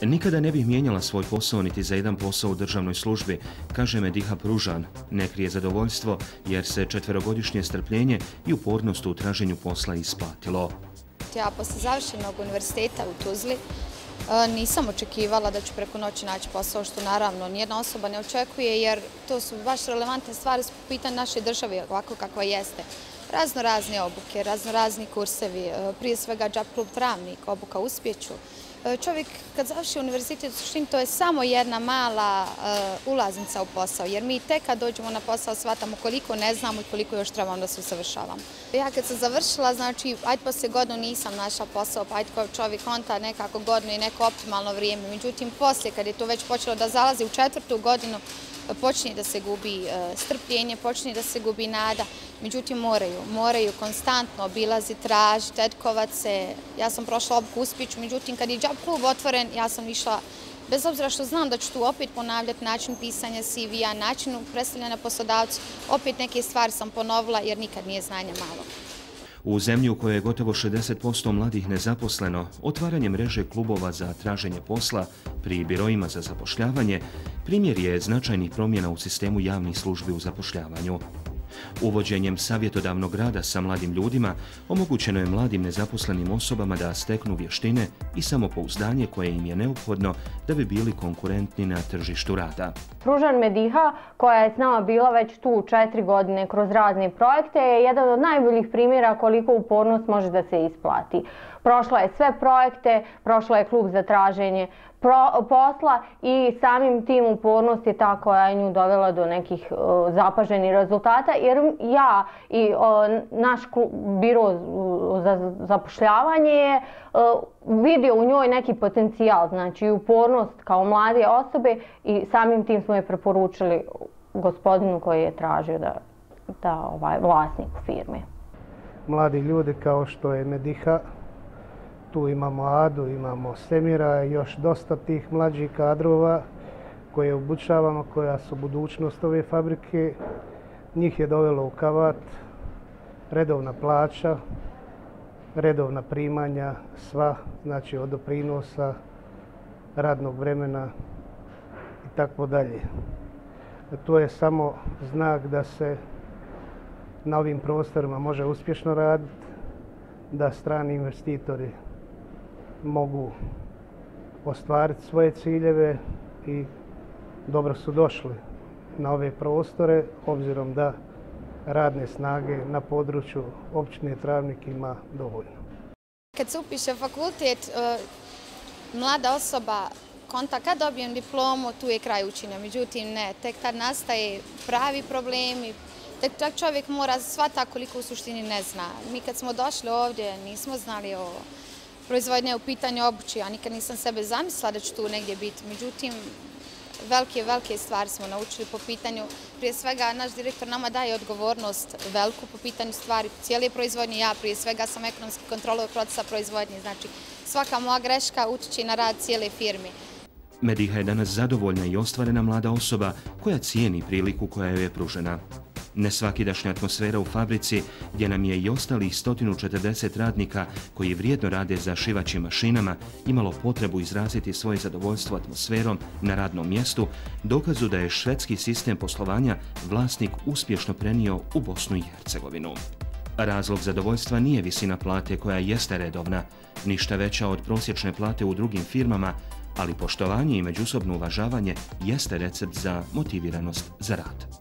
Nikada ne bih mijenjala svoj posao niti za jedan posao u državnoj službi, kaže Mediha Pružan. Ne krije zadovoljstvo jer se 4-godišnje strpljenje i upornost u traženju posla isplatilo. Ja posle završenog univerziteta u Tuzli nisam očekivala da ću preko noći naći posao, što naravno nijedna osoba ne očekuje, jer to su baš relevantne stvari po pitanju naše države, ovako kakva jeste. Raznorazne obuke, raznorazni kursevi, prije svega Džab klub Travnik, obuka uspjeću. Čovjek kad završi univerzitet, u suštini to je samo jedna mala ulaznica u posao, jer mi tek kad dođemo na posao shvatamo koliko ne znamo i koliko još trebamo da se usavršavamo. Ja kad sam završila, znači, ajde poslije godinu nisam našla posao, pa ajde kao čovjek konta nekako godinu i neko optimalno vrijeme. Međutim, poslije kad je to već počelo da zalazi u 4. godinu, počinje da se gubi strpljenje, počinje da se gubi nada. Međutim, moraju konstantno obilaziti, tražiti, edkovat se. Ja sam prošla obuku uspjeću, međutim, kad je Džab klub otvoren, ja sam išla, bez obzira što znam da ću tu opet ponavljati način pisanja CV-a, način predstavljanja poslodavcu, opet neke stvari sam ponovila jer nikad nije znanja malo. U zemlji u kojoj je gotovo 60% mladih nezaposleno, otvaranje mreže klubova za traženje posla pri biroima za zapošljavanje primjer je značajnih promjena u sistemu javnih službi u zapošljavanju. Uvođenjem savjetodavnog rada sa mladim ljudima omogućeno je mladim nezaposlenim osobama da steknu vještine i samopouzdanje koje im je neophodno da bi bili konkurentni na tržištu rada. Pružan Mediha, koja je s nama bila već tu 4 godine kroz razne projekte, je jedan od najboljih primjera koliko upornost može da se isplati. Prošla je sve projekte, prošla je klub za traženje posla i samim tim upornost je ta koja je nju dovela do nekih zapaženih rezultata, jer ja i naš biro za zapošljavanje je vidio u njoj neki potencijal, znači upornost kao mlade osobe, i samim tim smo je preporučili gospodinu koji je tražio da vlasnik firme. Mladi ljudi kao što je Mediha, tu imamo Adu, imamo Semira i još dosta tih mlađih kadrova koje obučavamo, koja su budućnost ove fabrike. Njih je dovelo u kavat, redovna plaća, redovna primanja, sva, znači od doprinosa, radnog vremena i tako dalje. To je samo znak da se na ovim prostorima može uspješno raditi, da strani investitori mogu ostvariti svoje ciljeve i dobro su došli na ove prostore, obzirom da radne snage na području općine Travnik ima dovoljno. Kad se upiše fakultet, mlada osoba konta kad dobijem diplomu, tu je kraj učenja. Međutim, ne, tek tad nastaje pravi problemi, tek čovjek mora shvatiti koliko u suštini ne zna. Mi kad smo došli ovdje nismo znali o proizvodnje u pitanju obući, ja nikad nisam sebe zamislila da ću tu negdje biti. Međutim, velike stvari smo naučili po pitanju, prije svega naš direktor nama daje odgovornost veliku po pitanju stvari cijele proizvodnje. Ja prije svega sam ekonomski kontrolor procesa proizvodnje, znači svaka moja greška utiče na rad cijele firme. Mediha je danas zadovoljna i ostvarena mlada osoba koja cijeni priliku koja joj je pružena. Nesvakidašnja atmosfera u fabrici, gdje nam je i ostalih 140 radnika koji vrijedno rade za šivaćim mašinama imalo potrebu izraziti svoje zadovoljstvo atmosferom na radnom mjestu, dokazu da je švedski sistem poslovanja vlasnik uspješno prenio u Bosnu i Hercegovinu. Razlog zadovoljstva nije visina plate koja jeste redovna, ništa veća od prosječne plate u drugim firmama, ali poštovanje i međusobno uvažavanje jeste recept za motiviranost za rad.